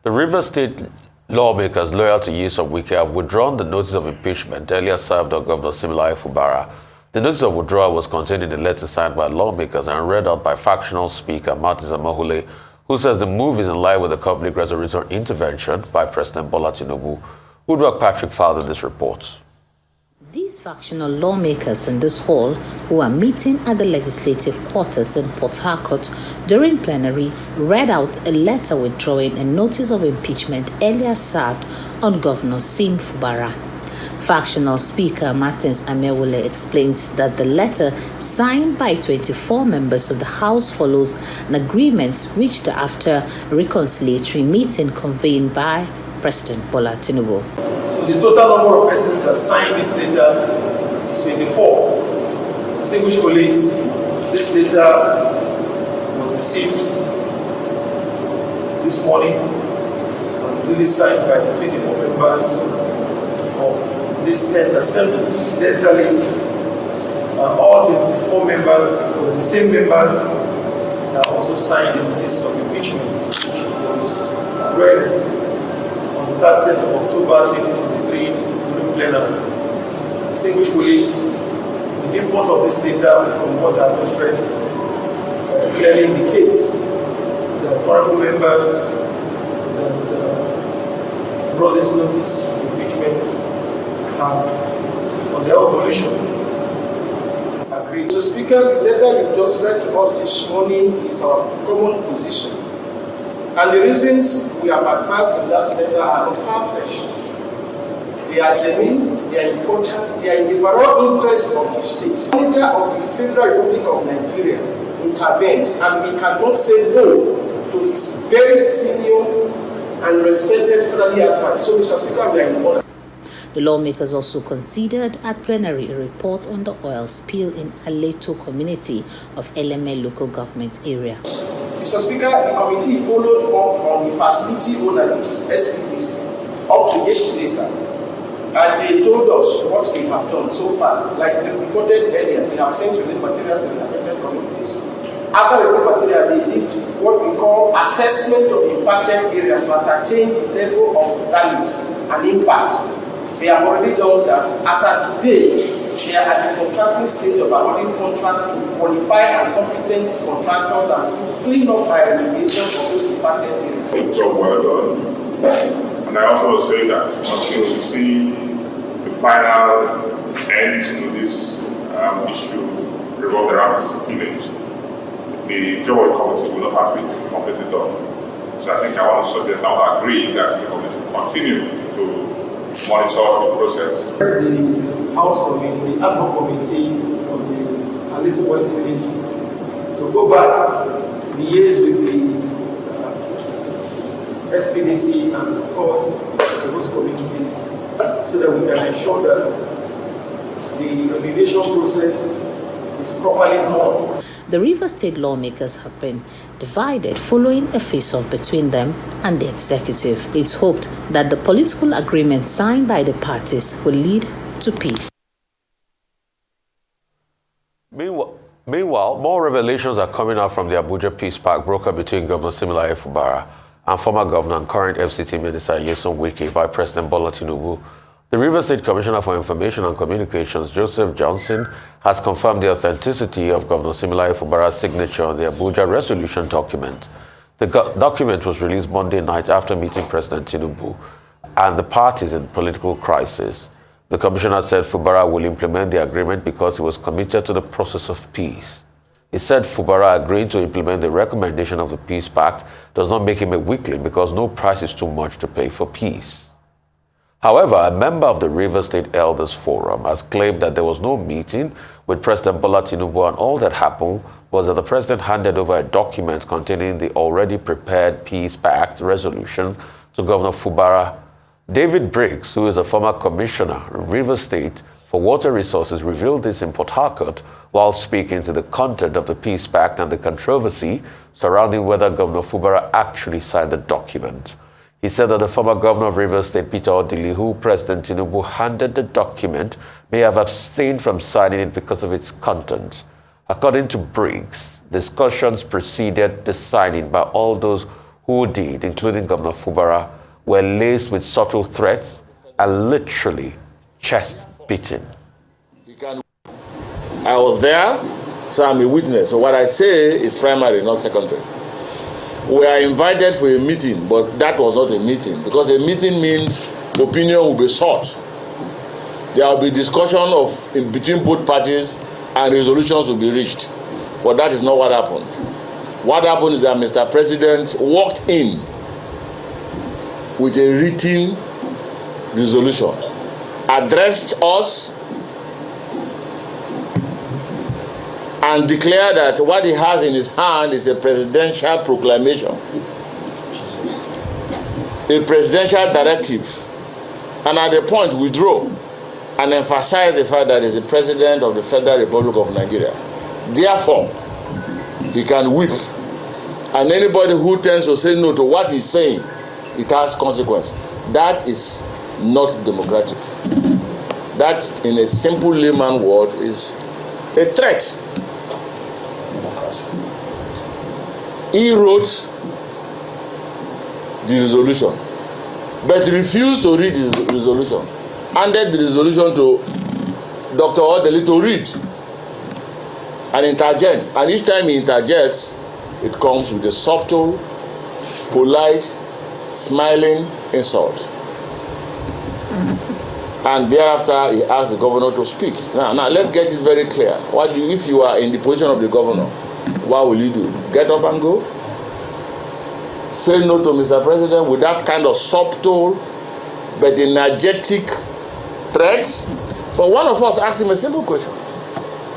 The Rivers State lawmakers loyal to Nyesom Wike have withdrawn the notice of impeachment earlier served on Governor Siminalayi Fubara. The notice of withdrawal was contained in a letter signed by lawmakers and read out by factional speaker Martins Amahule, who says the move is in line with the conflict resolution intervention by President Bola Tinubu. Woodwork Patrick filed in this report. These factional lawmakers in this hall, who are meeting at the legislative quarters in Port Harcourt during plenary, read out a letter withdrawing a notice of impeachment earlier served on Governor Sim Fubara. Factional Speaker Martins Amahule explains that the letter, signed by 24 members of the House, follows an agreement reached after a reconciliatory meeting convened by President Bola Tinubu. So the total number of persons that signed this letter is 24. Distinguished colleagues, this letter was received this morning and duly signed by 24 members of this 10th Assembly. Incidentally, all the 4 members, or the same members, that also signed the notice of impeachment, which was read on the 30th of October 2023 during plenary. Distinguished colleagues, the import of this data from what I just read clearly indicates that honorable members that brought this notice of impeachment have, on their own volition, agreed. So, Speaker, the letter you just read to us this morning is our common position. And the reasons we have advanced in that letter are not far-fetched. They are genuine, they are important, they are in the overall interest of the state. The manager of the Federal Republic of Nigeria intervened, and we cannot say no to his very senior and respected federally advice. So, Mr. Speaker, we are in order. The lawmakers also considered at plenary a report on the oil spill in Aleto community of LMA local government area. Mr. Speaker, the committee followed up on the facility owner, which is SPDC, up to yesterday, sir. And they told us what they have done so far. Like they reported earlier, they have sent relief materials to the affected communities. After the relief material, they did what we call assessment of impacted areas to ascertain the level of damage and impact. They have already done that. As of today, they are at the contracting stage of awarding contract to qualify and competent contractors and clean up by remediation of those impacted areas. Good job, well done. And I also will say that until we see the final end to this issue revolving around this image, the job of the committee will not have been completely done. So I think I want to suggest, I want to agree that the committee should continue to monitor the process. The House Committee, the ad hoc committee of the Aleto Boys Village, to go back the years with the SPDC and of course the host communities, so that we can ensure that the remediation process is properly done. The Rivers State lawmakers have been divided following a face-off between them and the executive. It's hoped that the political agreement signed by the parties will lead to peace. Meanwhile, more revelations are coming out from the Abuja Peace Pact brokered between Governor Siminalayi Fubara and former governor and current FCT Minister Nyesom Wike by President Bola Tinubu. The Rivers State Commissioner for Information and Communications, Joseph Johnson, has confirmed the authenticity of Governor Siminalayi Fubara's signature on the Abuja resolution document. The document was released Monday night after meeting President Tinubu and the parties in political crisis. The commissioner said Fubara will implement the agreement because he was committed to the process of peace. He said Fubara agreeing to implement the recommendation of the Peace Pact does not make him a weakling because no price is too much to pay for peace. However, a member of the Rivers State Elders Forum has claimed that there was no meeting with President Bola Tinubu, and all that happened was that the president handed over a document containing the already prepared Peace Pact resolution to Governor Fubara. David Briggs, who is a former commissioner in Rivers State for Water Resources, revealed this in Port Harcourt while speaking to the content of the Peace Pact and the controversy surrounding whether Governor Fubara actually signed the document. He said that the former governor of Rivers State, Peter Odili, who President Tinubu handed the document, may have abstained from signing it because of its content. According to Briggs, discussions preceded the signing by all those who did, including Governor Fubara, were laced with subtle threats and literally chest beating. I was there, so I'm a witness. So what I say is primary, not secondary. We are invited for a meeting, but that was not a meeting, because a meeting means opinion will be sought. There will be discussion between both parties and resolutions will be reached. But that is not what happened. What happened is that Mr. President walked in with a written resolution, addressed us, and declared that what he has in his hand is a presidential proclamation, a presidential directive, and at the point withdraw and emphasize the fact that he is the President of the Federal Republic of Nigeria. Therefore, he can whip, and anybody who tends to say no to what he's saying, it has consequence. That is not democratic. That, in a simple layman word, is a threat. He wrote the resolution, but refused to read the resolution. Handed the resolution to Dr. Odeli to read and interject. And each time he interjects, it comes with a subtle, polite, smiling insult. And thereafter, he asked the governor to speak. Now let's get it very clear. If you are in the position of the governor, what will you do? Get up and go? Say no to Mr. President with that kind of subtle but energetic threat? But one of us asked him a simple question.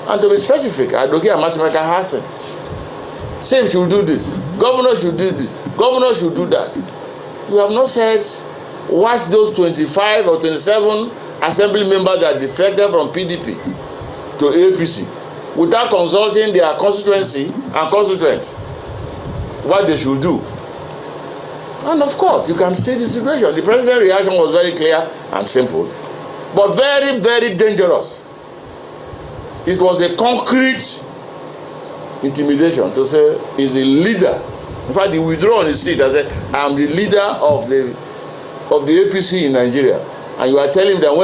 And to be specific, Adoke Amasimaka Hassan, same should do this. Governor should do this. Governor should do that. You have not said, watch those 25 or 27 assembly members that defected from PDP to APC without consulting their constituency and constituent what they should do. And of course, you can see the situation. The president's reaction was very clear and simple, but very, very dangerous. It was a concrete intimidation to say he's a leader. In fact, he withdrew on his seat and said, I'm the leader of the APC in Nigeria. And you are telling me that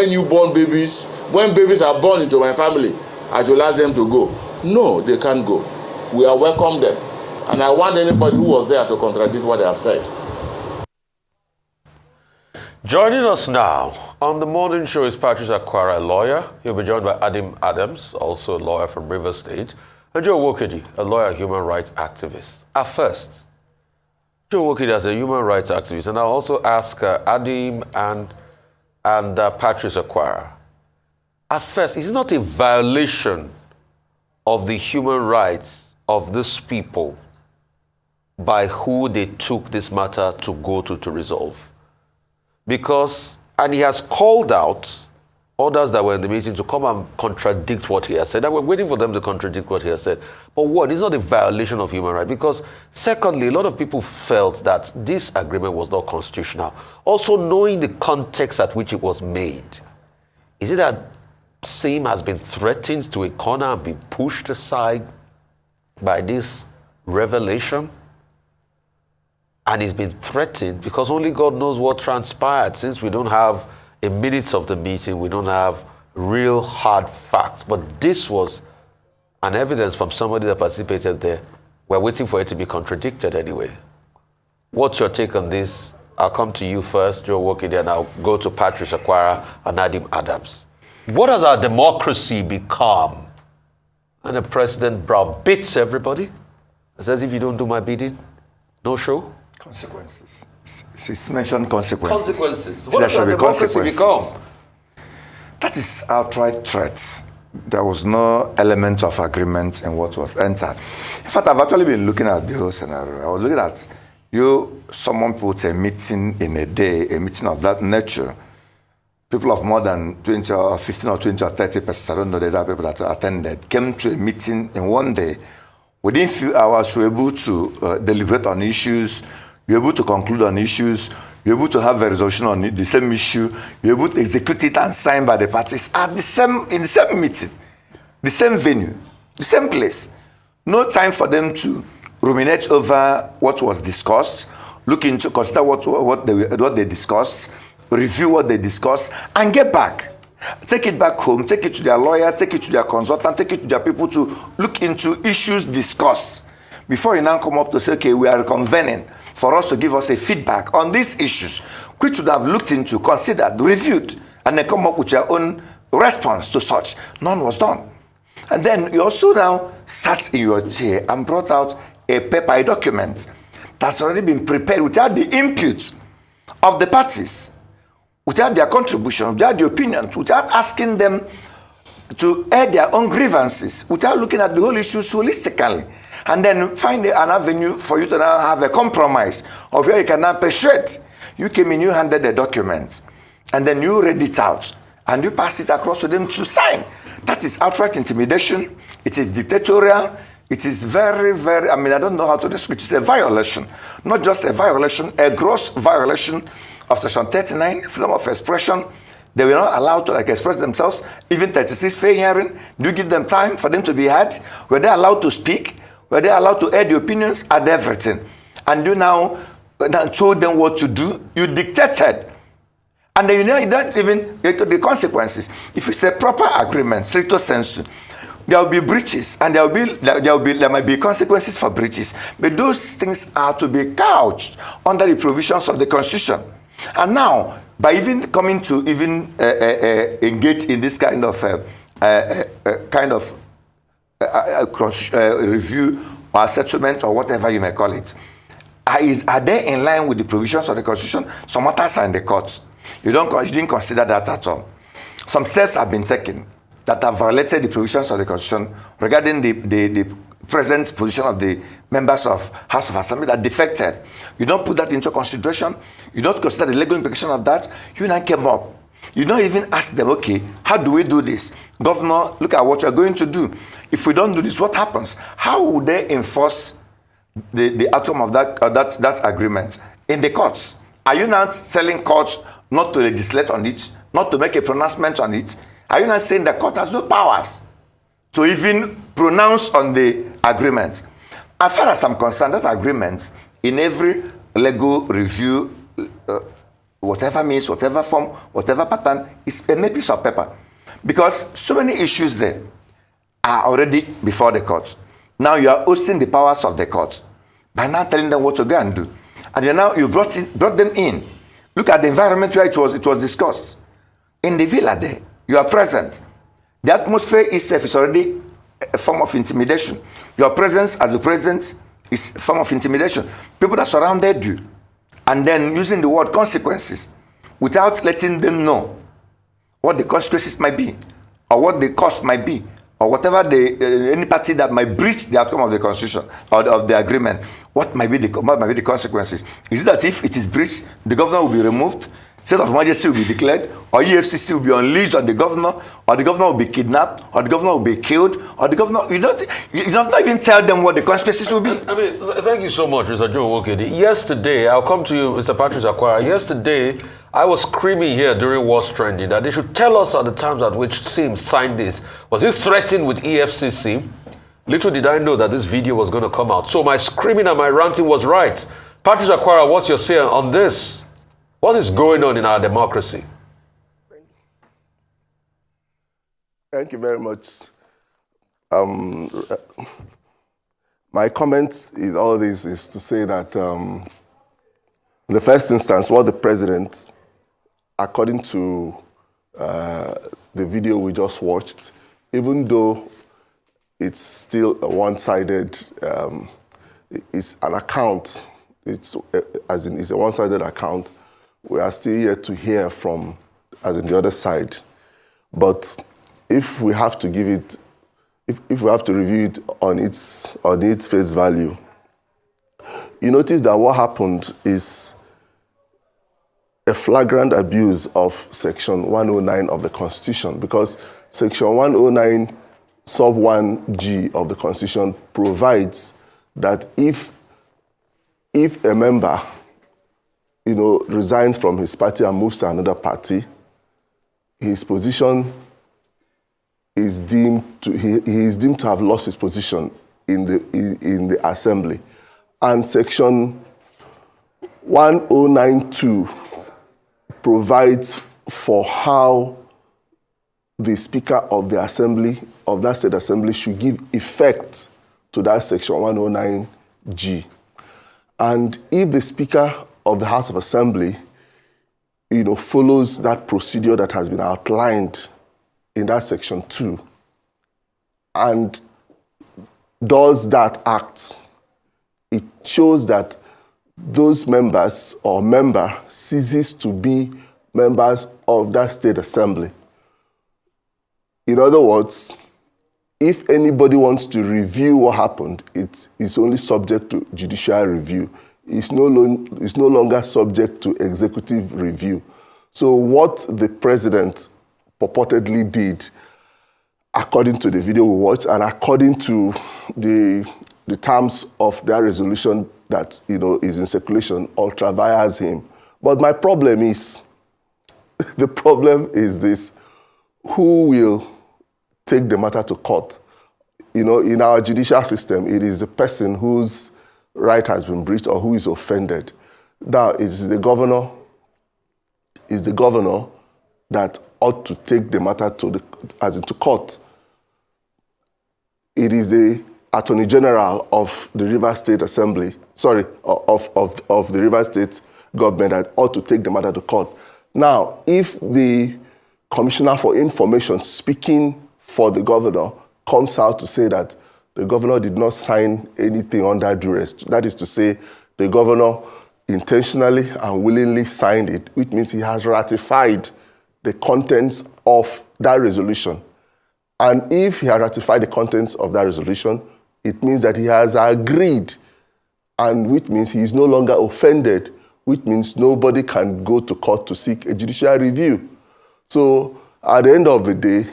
when babies are born into my family, I should ask them to go. No, they can't go. We are welcome them. And I want anybody who was there to contradict what they have said. Joining us now on the morning show is Practitioner Akwara, a lawyer. He'll be joined by Adam Adams, also a lawyer from Rivers State, and Nwokedi, a lawyer and human rights activist. At first, Nwokedi as a human rights activist, and I'll also ask Adam and Practitioner Akwara. At first, is it not a violation of the human rights of these people by who they took this matter to go to resolve? Because, and he has called out others that were in the meeting to come and contradict what he has said. And we're waiting for them to contradict what he has said. But one, it's not a violation of human rights. Because secondly, a lot of people felt that this agreement was not constitutional. Also knowing the context at which it was made. Is it that Sim has been threatened to a corner and been pushed aside by this revelation? And he's been threatened because only God knows what transpired. Since we don't have a minutes of the meeting, we don't have real hard facts. But this was an evidence from somebody that participated there. We're waiting for it to be contradicted anyway. What's your take on this? I'll come to you first, Nwokedi, and I'll go to Practitioner Akwara and Adam Adams. What has our democracy become? And the president browbeats everybody. Says, if you don't do my bidding, no show. Consequences. It's mentioned consequences. Consequences. So What there does our should be democracy become? That is outright threats. There was no element of agreement in what was entered. In fact, I've actually been looking at the whole scenario. I was looking at someone put a meeting in a day, a meeting of that nature. People of more than 20 or 15 or 20 or 30%, I don't know, there's other people that attended, came to a meeting in one day. Within a few hours, we were able to deliberate on issues, we were able to conclude on issues, we were able to have a resolution on the same issue, we were able to execute it and sign by the parties in the same meeting, the same venue, the same place. No time for them to ruminate over what was discussed look into, consider what they discussed, review what they discussed, and get back. Take it back home, take it to their lawyers, take it to their consultant, take it to their people to look into issues discussed. Before you now come up to say, okay, we are convening for us to give us a feedback on these issues, which would have looked into, considered, reviewed, and then come up with your own response to such. None was done. And then you also now sat in your chair and brought out a paper, a document that's already been prepared without the input of the parties, without their contribution, without the opinions, without asking them to air their own grievances, without looking at the whole issues holistically, and then find an avenue for you to now have a compromise of where you can now persuade. You came in, you handed the document, and then you read it out, and you pass it across to them to sign. That is outright intimidation. It is dictatorial. It is very, very, I mean, I don't know how to describe it. It's a violation. Not just a violation, a gross violation of Section 39, freedom of expression. They were not allowed to express themselves. Even 36, fair hearing. Do you give them time for them to be heard? Were they allowed to speak? Were they allowed to air the opinions and everything? And you now told them what to do. You dictated. And then you don't even the consequences. If it's a proper agreement, stricto sensu, there will be breaches, and there might be consequences for breaches. But those things are to be couched under the provisions of the Constitution. And now, by even coming to even engage in this kind of review or settlement or whatever you may call it, are they in line with the provisions of the Constitution? Some matters are in the courts. You didn't consider that at all. Some steps have been taken that have violated the provisions of the Constitution regarding the present position of the members of House of Assembly that defected. You don't put that into consideration. You don't consider the legal implication of that. You now came up. You don't even ask them, okay, how do we do this? Governor, look at what you're going to do. If we don't do this, what happens? How would they enforce the outcome of that agreement in the courts? Are you now telling courts not to legislate on it, not to make a pronouncement on it? Are you not saying the court has no powers to even pronounce on the agreement? As far as I'm concerned, that agreement, in every legal review, whatever means, whatever form, whatever pattern, is a mere piece of paper. Because so many issues there are already before the courts. Now you are hosting the powers of the courts by now telling them what to go and do. And then now you brought them in. Look at the environment where it was discussed. In the villa there, you are present. The atmosphere itself is already a form of intimidation. Your presence as the president is a form of intimidation. People that surrounded you, and then using the word consequences without letting them know what the consequences might be, or what the cost might be, or whatever any party that might breach the outcome of the Constitution or of the agreement, what might be the consequences? Is it that if it is breached, the governor will be removed, state of emergency will be declared, or EFCC will be unleashed on the governor, or the governor will be kidnapped, or the governor will be killed, or the governor, you don't even tell them what the consequences will be. I mean, thank you so much, Mr. Nwokedi. Yesterday, I'll come to you, Mr. Patrick Akwara. Yesterday, I was screaming here during What's Trending that they should tell us at the times at which Sims signed this. Was he threatened with EFCC? Little did I know that this video was going to come out. So my screaming and my ranting was right. Patrick Akwara, what's your say on this? What is going on in our democracy? Thank you very much. My comment in all this is to say that in the first instance, what the president, according to the video we just watched, even though it's still a one-sided, it's an account, it's a one-sided account, we are still yet to hear from, as in the other side. But if we have to give it, if we have to review it on its face value, you notice that what happened is a flagrant abuse of Section 109 of the Constitution, because Section 109 sub 1G of the Constitution provides that if a member resigns from his party and moves to another party, his position is deemed to he is deemed to have lost his position in the assembly. And Section 1092 provides for how the Speaker of the Assembly, of that State Assembly, should give effect to that section 109G. And if the Speaker of the House of Assembly, follows that procedure that has been outlined in that section 2 and does that act, it shows that those members or member ceases to be members of that State Assembly. In other words, if anybody wants to review what happened, it is only subject to judicial review. It's no longer subject to executive review. So what the president purportedly did, according to the video we watched and according to the terms of that resolution that is in circulation, ultra vires him. But my problem is, the problem is this: who will take the matter to court? In our judicial system, it is the person whose right has been breached or who is offended. Now, it is the governor that ought to take the matter to court. It is the Attorney General of the Rivers State Assembly, of the Rivers State government that ought to take the matter to court. Now, if the Commissioner for Information, speaking for the governor, comes out to say that the governor did not sign anything under duress, that is to say, the governor intentionally and willingly signed it, which means he has ratified the contents of that resolution. And if he has ratified the contents of that resolution, it means that he has agreed, and which means he is no longer offended, which means nobody can go to court to seek a judicial review. So at the end of the day,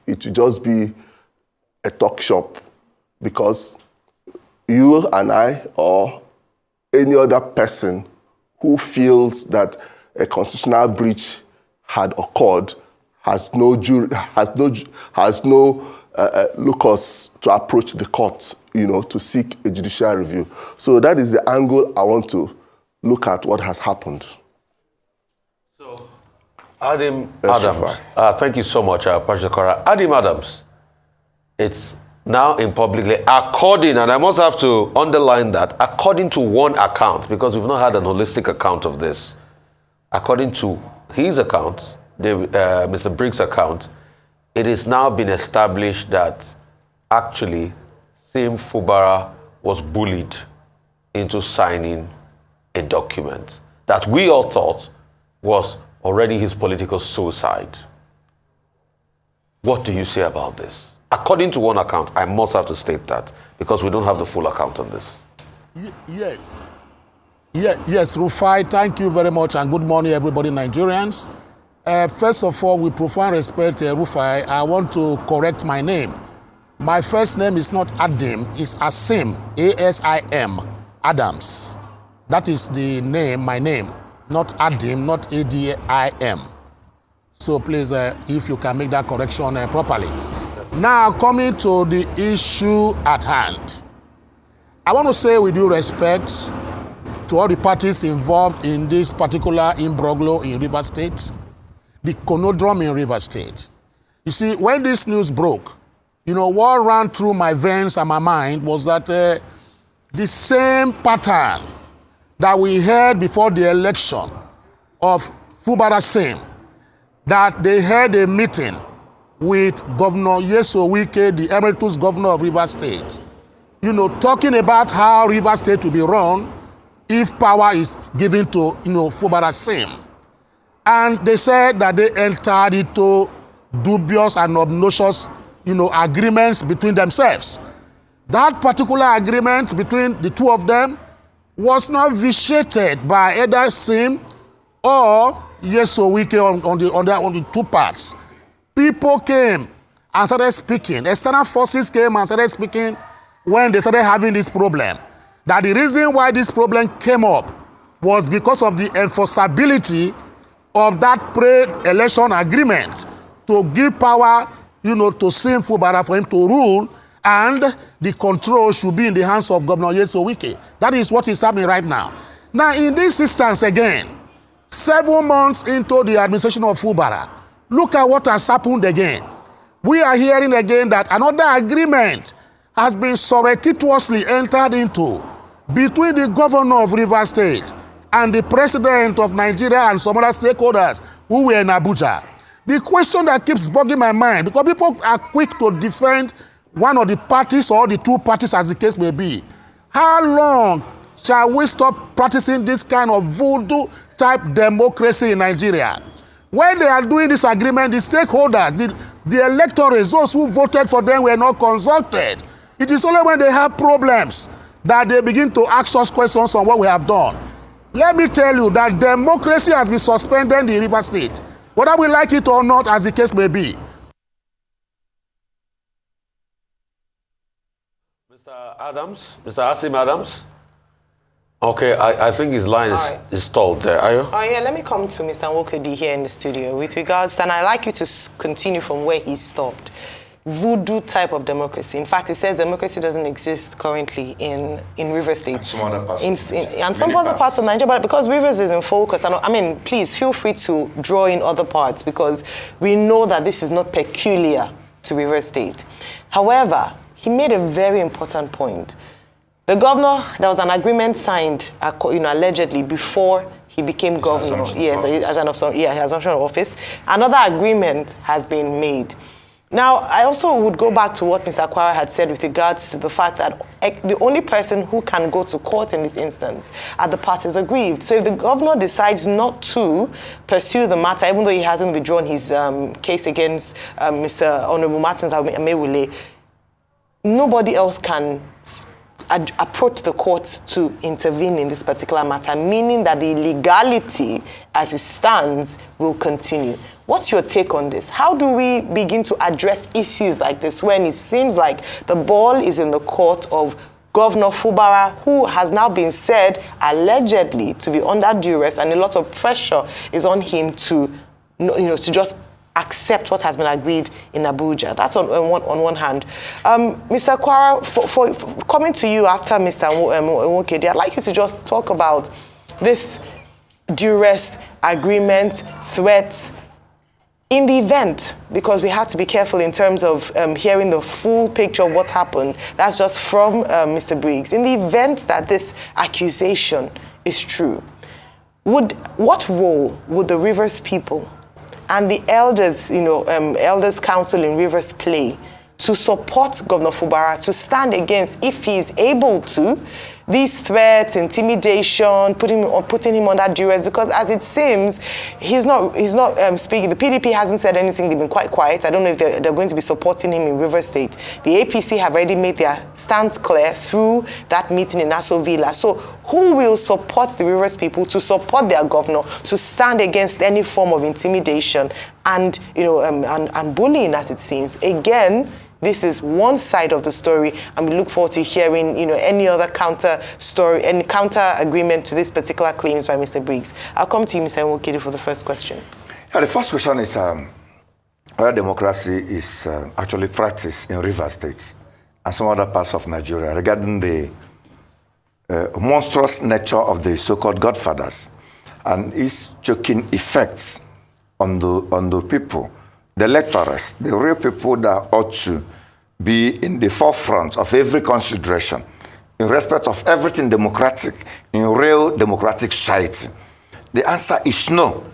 it will just be a talk shop, because you and I or any other person who feels that a constitutional breach had occurred has no locus to approach the court, to seek a judicial review. So that is the angle I want to look at what has happened. So, Adams, thank you so much, Practitioner. Adam Adams, it's now in publicly, according, and I must have to underline that, according to one account, because we've not had an holistic account of this, according to his account, Mr. Briggs' account, it has now been established that actually Sim Fubara was bullied into signing a document that we all thought was already his political suicide. What do you say about this? According to one account, I must have to state that, because we don't have the full account on this. Yes, Rufai, thank you very much, and good morning, everybody, Nigerians. First of all, with profound respect, Rufai, I want to correct my name. My first name is not Adim, it's Asim, A-S-I-M, Adams. That is the name, my name, not Adim, not A-D-I-M. So please, if you can make that correction properly. Now, coming to the issue at hand, I want to say with due respect to all the parties involved in this particular imbroglio in Rivers State, the conundrum in Rivers State. You see, when this news broke, what ran through my veins and my mind was that the same pattern that we heard before the election of Fubara Sim, that they had a meeting with Governor Nyesom Wike, the emeritus governor of Rivers State, talking about how Rivers State will be run if power is given to, Fubara Sim. And they said that they entered into dubious and obnoxious, agreements between themselves. That particular agreement between the two of them was not vitiated by either Sim or Nyesom Wike on the two parts. People came and started speaking. External forces came and started speaking when they started having this problem. That the reason why this problem came up was because of the enforceability of that pre-election agreement to give power, to Sim Fubara for him to rule, and the control should be in the hands of Governor Nyesom Wike. That is what is happening right now. Now, in this instance again, 7 months into the administration of Fubara, look at what has happened again. We are hearing again that another agreement has been surreptitiously entered into between the governor of Rivers State and the president of Nigeria and some other stakeholders who were in Abuja. The question that keeps bugging my mind, because people are quick to defend one of the parties or the two parties as the case may be. How long shall we stop practicing this kind of voodoo type democracy in Nigeria? When they are doing this agreement, the stakeholders, the electorates, those who voted for them were not consulted. It is only when they have problems that they begin to ask us questions on what we have done. Let me tell you that democracy has been suspended in Rivers State, whether we like it or not, as the case may be. Mr. Adams, Mr. Asim Adams. Okay, I think his line is stalled there. Are you? Oh, yeah, let me come to Mr. Nwokedi here in the studio with regards, and I'd like you to continue from where he stopped. Voodoo type of democracy. In fact, it says democracy doesn't exist currently in Rivers State. And some other parts. And some other parts of Nigeria, but because Rivers is in focus, I mean, please feel free to draw in other parts because we know that this is not peculiar to Rivers State. However, he made a very important point. The governor, there was an agreement signed, allegedly before he became governor. Yes, as an assumption of office. Another agreement has been made. Now, I also would go back to what Mr. Akwara had said with regards to the fact that the only person who can go to court in this instance are the parties aggrieved. So if the governor decides not to pursue the matter, even though he hasn't withdrawn his case against Mr. Honorable Martins Amewule, nobody else can approach the court to intervene in this particular matter, meaning that the legality as it stands will continue. What's your take on this? How do we begin to address issues like this when it seems like the ball is in the court of Governor Fubara, who has now been said allegedly to be under duress, and a lot of pressure is on him to just accept what has been agreed in Abuja? That's on one hand. Mr. Akwara, for coming to you after Mr. Nwokedi, I'd like you to just talk about this duress, agreement, threats, in the event, because we have to be careful in terms of hearing the full picture of what's happened. That's just from Mr. Briggs. In the event that this accusation is true, what role would the Rivers people and the elders, elders council in Rivers play to support Governor Fubara, to stand against, if he is able to, these threats, intimidation, putting him under duress? Because as it seems, he's not speaking. The PDP hasn't said anything. They've been quite quiet. I don't know if they're going to be supporting him in Rivers State. The APC have already made their stance clear through that meeting in Aso Villa. So who will support the Rivers people to support their governor, to stand against any form of intimidation and and bullying, as it seems? Again, this is one side of the story, and we look forward to hearing, any other counter story, any counter agreement to this particular claims by Mr. Briggs. I'll come to you, Mr. Nwokedi, for the first question. The first question is whether democracy is actually practiced in Rivers States and some other parts of Nigeria regarding the monstrous nature of the so-called godfathers and its choking effects on the people, the electors, the real people that ought to be in the forefront of every consideration in respect of everything democratic in real democratic society. The answer is no.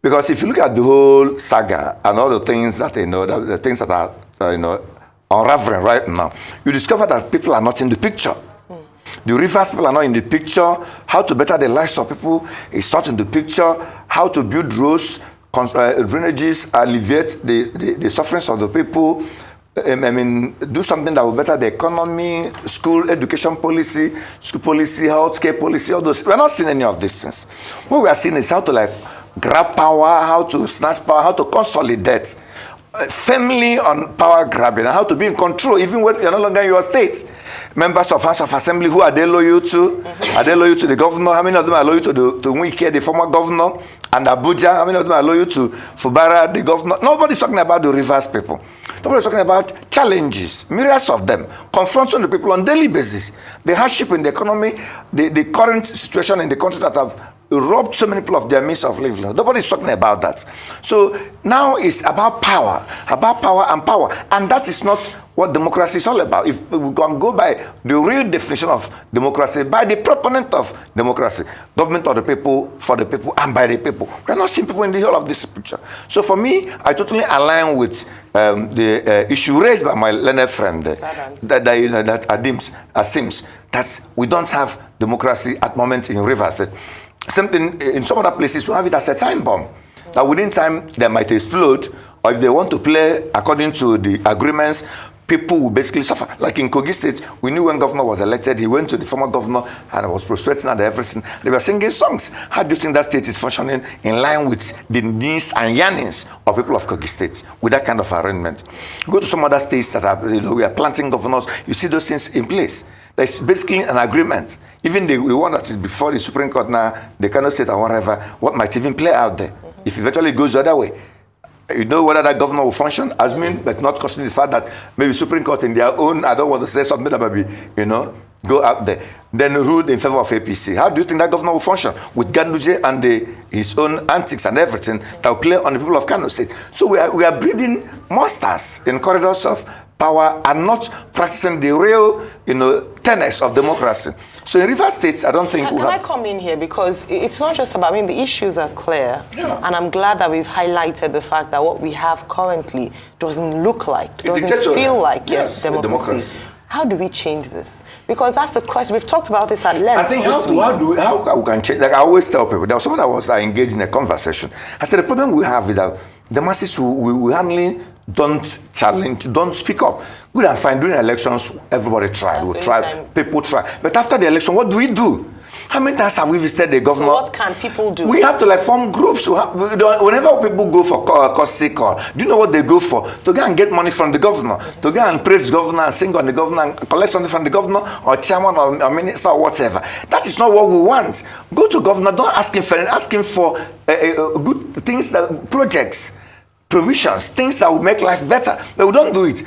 Because if you look at the whole saga and all the things that the things that are unraveling right now, you discover that people are not in the picture. The Rivers people are not in the picture. How to better the lives of people is not in the picture. How to build roads, drainages, alleviate the sufferings of the people. Do something that will better the economy, school education policy, school policy, healthcare policy, all those. We're not seeing any of these things. What we are seeing is how to grab power, how to snatch power, how to consolidate firmly on power grabbing, and how to be in control even when you're no longer in your state. members of House of Assembly, who are they loyal to? Are they loyal to the governor? How many of them are loyal to Nwokedi, the former governor, and Abuja? How many of them are loyal to Fubara, the governor? Nobody's talking about the Rivers people. Nobody's talking about challenges, myriads of them, confronting the people on a daily basis. The hardship in the economy, the current situation in the country that have robbed so many people of their means of living. Nobody's talking about that. So now it's about power and power. And that is not what democracy is all about. If we can go by the real definition of democracy, by the proponent of democracy, government of the people, for the people, and by the people. We're not seeing people in the whole of this picture. So for me, I totally align with the issue raised by my learned friend that assumes that we don't have democracy at the moment in Rivers. Something in some other places, we have it as a time bomb. That within time, they might explode, or if they want to play according to the agreements, people will basically suffer. Like in Kogi State, we knew when governor was elected, he went to the former governor and was prostrating and everything. They were singing songs. How do you think that state is functioning in line with the needs and yearnings of people of Kogi State with that kind of arrangement? Go to some other states that are, we are planting governors, you see those things in place. There's basically an agreement. Even the one that is before the Supreme Court now, the Kano State or whatever, what might even play out there if it eventually goes the other way. You know whether that governor will function as mean, but not considering the fact that maybe Supreme Court in their own, I don't want to say something that maybe, go out there, then rule in favor of APC. How do you think that governor will function with Ganduje and his own antics and everything that will play on the people of Kano State? So we are breeding monsters in corridors of power and not practicing the real, tenets of democracy. So in River States, I don't think Can I come in here? Because it's not just about, the issues are clear. Yeah. And I'm glad that we've highlighted the fact that what we have currently doesn't look like, doesn't feel like, democracy. How do we change this? Because that's the question. We've talked about this at length. I think how we can change. Like I always tell people, there was someone that was engaged in a conversation. I said the problem we have is that the masses who hardly don't challenge, don't speak up. Good and fine. During elections, everybody try. People try. But after the election, what do we do? How many times have we visited the governor? So what can people do? We have to form groups. Whenever people go for courtesy call, do you know what they go for? To go and get money from the governor, to go and praise the governor and sing on the governor and collect something from the governor or chairman or minister or whatever. That is not what we want. Go to governor, don't ask him for anything. Ask him for good things, projects, provisions, things that will make life better. But we don't do it.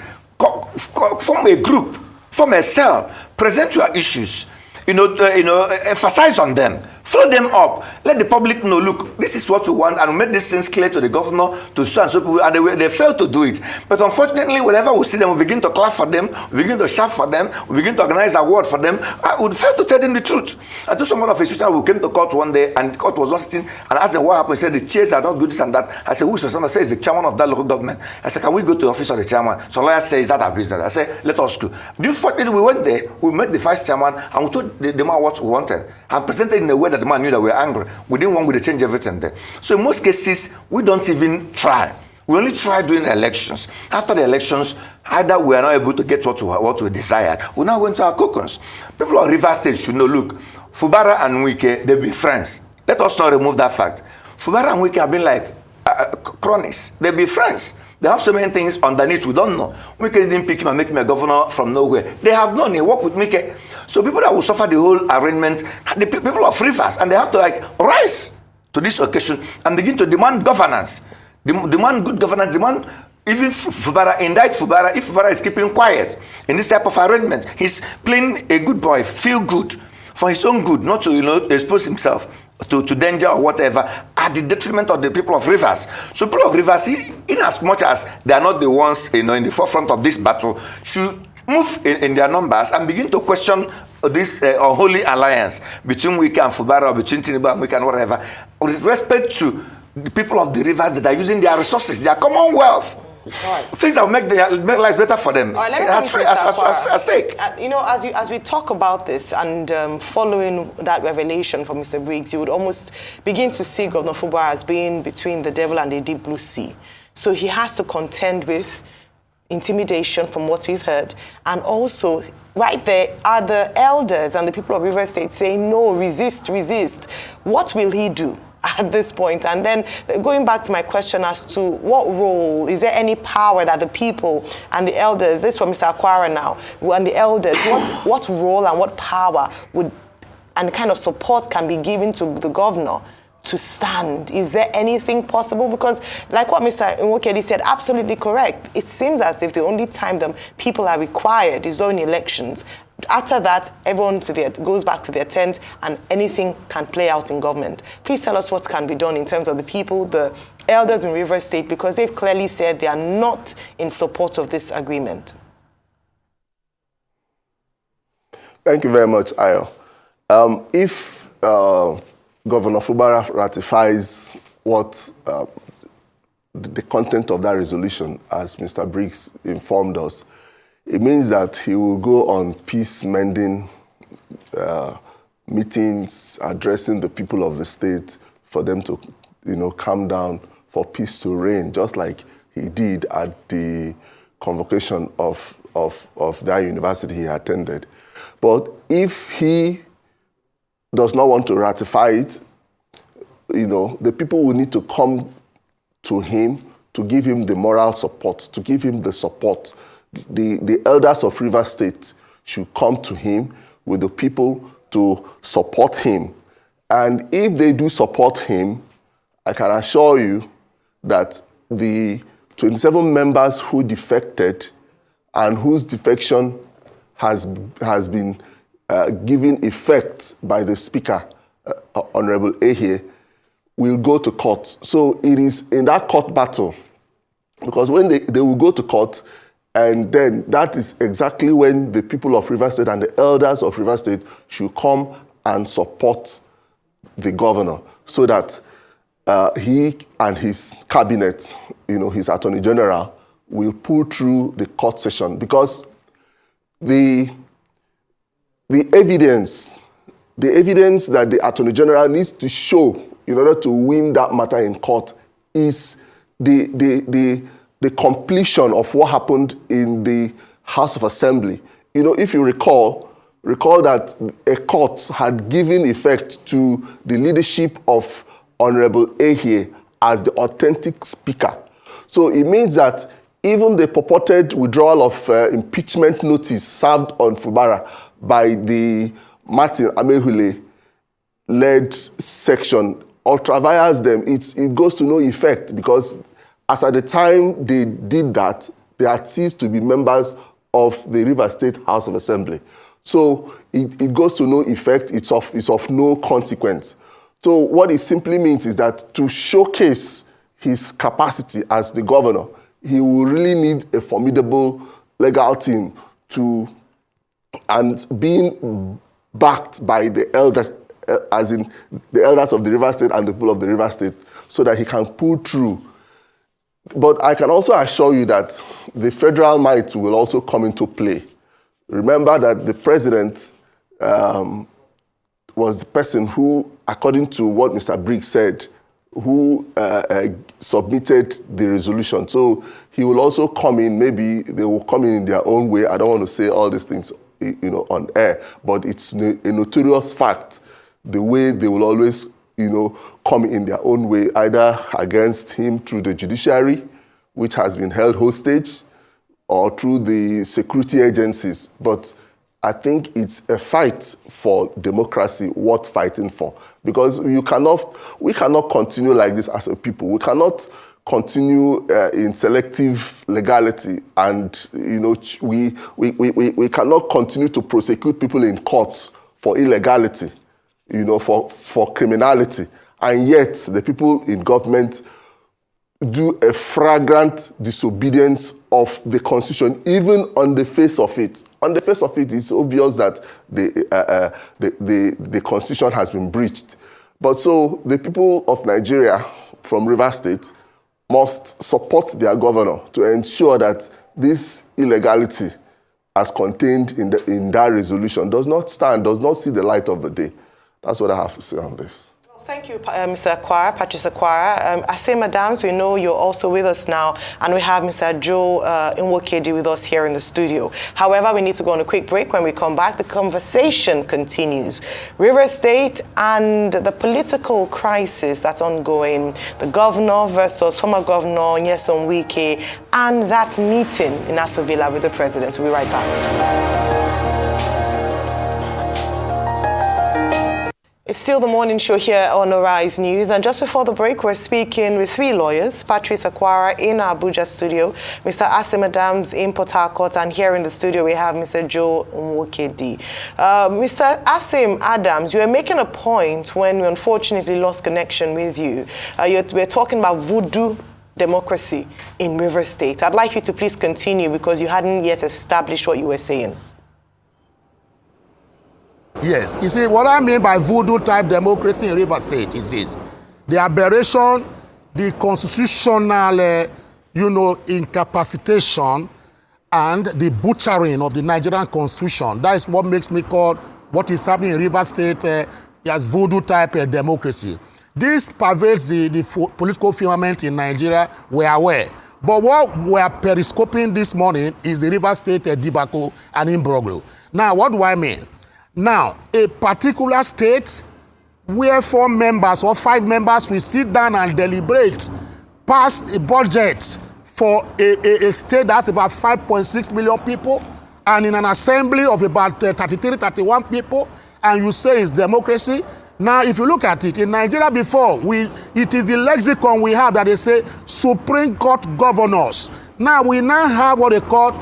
Form a group, form a cell, present your issues. Emphasize on them, follow them up, let the public know, look, this is what we want, and we make these things clear to the governor, to so and so people, and they fail to do it. But unfortunately, whenever we see them, we begin to clap for them, we begin to shout for them, we begin to organize awards for them. I would fail to tell them the truth. I told someone of a sister who came to court one day, and the court was not sitting, and asked them what happened. He said, the chairs are not good, this and that. I said, who is the someone? Says the chairman of that local government. I said, can we go to the office of the chairman? So lawyer says, is that our business? I said, let us go. Unfortunately, we went there, we met the vice chairman, and we told the man what we wanted, and presented in a way that the man knew that we were angry. We didn't want to change everything there. So in most cases, we don't even try. We only try during elections. After the elections, either we are not able to get what we desired, we now go into our cocoons. People on River State should know, look, Fubara and Nwokedi, they'll be friends. Let us not remove that fact. Fubara and Nwokedi have been like cronies. They'll be friends. They have so many things underneath we don't know. Nwokedi didn't pick him and make him a governor from nowhere. They have known, they work with Nwokedi. So people that will suffer the whole arrangement, the people of Rivers, and they have to rise to this occasion and begin to demand governance. Demand good governance, demand even Fubara, indict Fubara. If Fubara is keeping quiet in this type of arrangement, he's playing a good boy, feel good, for his own good, not to expose himself to danger or whatever, at the detriment of the people of Rivers. So people of Rivers, in as much as they are not the ones in the forefront of this battle, should move in their numbers and begin to question this unholy alliance between Nwokedi and Fubara, or between Tinubu and Nwokedi and whatever, with respect to the people of the Rivers that are using their resources, their commonwealth. Right. Things that will make lives better for them. Right, at stake. As we talk about this and following that revelation from Mr. Briggs, you would almost begin to see Governor Fubara as being between the devil and the deep blue sea. So he has to contend with intimidation from what we've heard, and also right there are the elders and the people of River State saying, no, resist. What will he do? at this point? And then going back to my question as to what role, is there any power that the people and the elders, this is from Mr. Akwara now, and the elders, what role and what power would, and kind of support can be given to the governor to stand? Is there anything possible? Because like what Mr. Nwokedi said, absolutely correct. It seems as if the only time the people are required is during elections. After that, everyone goes back to their tent and anything can play out in government. Please tell us what can be done in terms of the people, the elders in Rivers State, because they've clearly said they are not in support of this agreement. Thank you very much, Ayo. If Governor Fubara ratifies what the content of that resolution, as Mr. Briggs informed us, it means that he will go on peace-mending meetings, addressing the people of the state for them to, calm down, for peace to reign, just like he did at the convocation of that university he attended. But if he does not want to ratify it, the people will need to come to him to give him the moral support, to give him the support. The elders of Rivers State should come to him with the people to support him. And if they do support him, I can assure you that the 27 members who defected and whose defection has been given effect by the Speaker, Honorable Ehie, will go to court. So it is in that court battle, because when they will go to court, and then that is exactly when the people of Rivers State and the elders of Rivers State should come and support the governor, so that he and his cabinet, his attorney general, will pull through the court session. Because the evidence that the attorney general needs to show in order to win that matter in court is the completion of what happened in the House of Assembly. If you recall that a court had given effect to the leadership of Honorable Ehie as the authentic speaker. So it means that even the purported withdrawal of impeachment notice served on Fubara by the Martin Amehule-led section ultra-vires them. It goes to no effect, because as at the time they did that, they had ceased to be members of the Rivers State House of Assembly. So it goes to no effect, it's of no consequence. So what it simply means is that to showcase his capacity as the governor, he will really need a formidable legal team and being backed by the elders, as in the elders of the Rivers State and the people of the Rivers State, so that he can pull through. But I can also assure you that the federal might will also come into play. Remember that the president was the person who, according to what Mr. Briggs said, who submitted the resolution. So he will also come in, maybe they will come in their own way. I don't want to say all these things, on air, but it's a notorious fact, the way they will always, come in their own way, either against him through the judiciary, which has been held hostage, or through the security agencies. But I think it's a fight for democracy worth fighting for, because we cannot continue like this as a people. We cannot continue in selective legality, and we cannot continue to prosecute people in court for illegality, for criminality, and yet the people in government do a flagrant disobedience of the Constitution, even on the face of it. On the face of it, it's obvious that the Constitution has been breached. But so the people of Nigeria from Rivers State must support their governor to ensure that this illegality, as contained in that resolution, does not stand, does not see the light of the day. That's what I have to say on this. Thank you, Mr. Akwara, Patrice Akwara. Asim Adams, we know you're also with us now, and we have Mr. Joe Nwokedi with us here in the studio. However, we need to go on a quick break. When we come back, the conversation continues. Rivers State and the political crisis that's ongoing, the governor versus former governor Nyesom Wike, and that meeting in Aso Villa with the president. We'll be right back. It's still the morning show here on Arise News, and just before the break, we're speaking with three lawyers: Patrice Akwara in our Abuja studio, Mr. Asim Adams in Port Harcourt, and here in the studio we have Mr. Joe Nwokedi. Mr. Asim Adams, you were making a point when we unfortunately lost connection with you. We're talking about voodoo democracy in Rivers State. I'd like you to please continue because you hadn't yet established what you were saying. Yes, you see, what I mean by voodoo-type democracy in Rivers State is this: the aberration, the constitutional, incapacitation, and the butchering of the Nigerian Constitution. That is what makes me call what is happening in Rivers State as voodoo-type democracy. This pervades the political firmament in Nigeria, we are aware. But what we are periscoping this morning is the Rivers State debacle and imbroglio. Now, what do I mean? Now, a particular state where 4 members or 5 members will sit down and deliberate, pass a budget for a state that's about 5.6 million people, and in an assembly of about 33, 31 people, and you say it's democracy. Now, if you look at it, in Nigeria before, it is the lexicon we have that they say Supreme Court governors. Now, we now have what they call,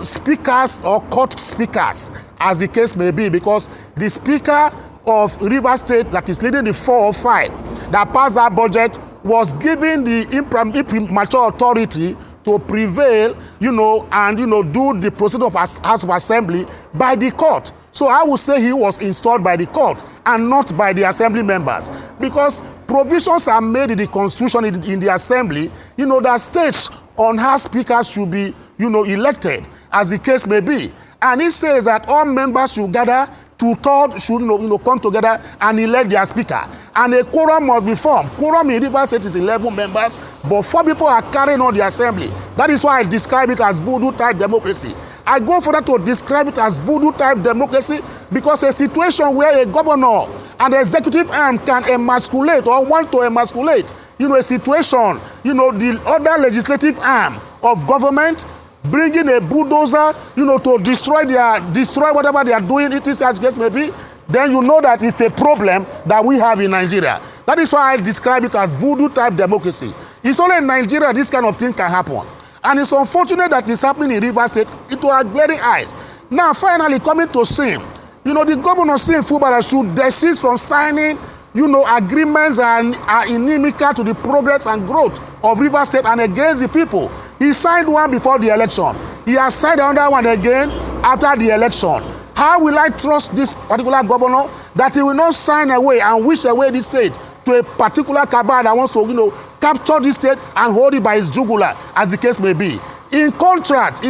speakers or court speakers, as the case may be, because the speaker of Rivers State that is leading the 4 or 5 that passed that budget was given the immature authority to prevail, and, do the procedure of House of Assembly by the court. So I would say he was installed by the court and not by the assembly members, because provisions are made in the constitution in the assembly, that states on how speakers should be, elected, as the case may be. And it says that all members should gather, 2/3 should come together and elect their speaker. And a quorum must be formed. Quorum in Rivers State is 11 members, but 4 people are carrying on the assembly. That is why I describe it as voodoo-type democracy. I go further to describe it as voodoo-type democracy because a situation where a governor and the executive arm can emasculate or want to emasculate, a situation, the other legislative arm of government, bringing a bulldozer, to destroy whatever they are doing, it is as case may be, then you know that it's a problem that we have in Nigeria. That is why I describe it as voodoo-type democracy. It's only in Nigeria this kind of thing can happen. And it's unfortunate that it's happening in Rivers State into our glaring eyes. Now, finally, coming to Sim, the governor Sim Fubara should desist from signing, agreements and are inimical to the progress and growth of Rivers State and against the people. He signed one before the election. He has signed another one again after the election. How will I trust this particular governor that he will not sign away and wish away this state to a particular cabal that wants to, capture this state and hold it by its jugular, as the case may be? In contrast,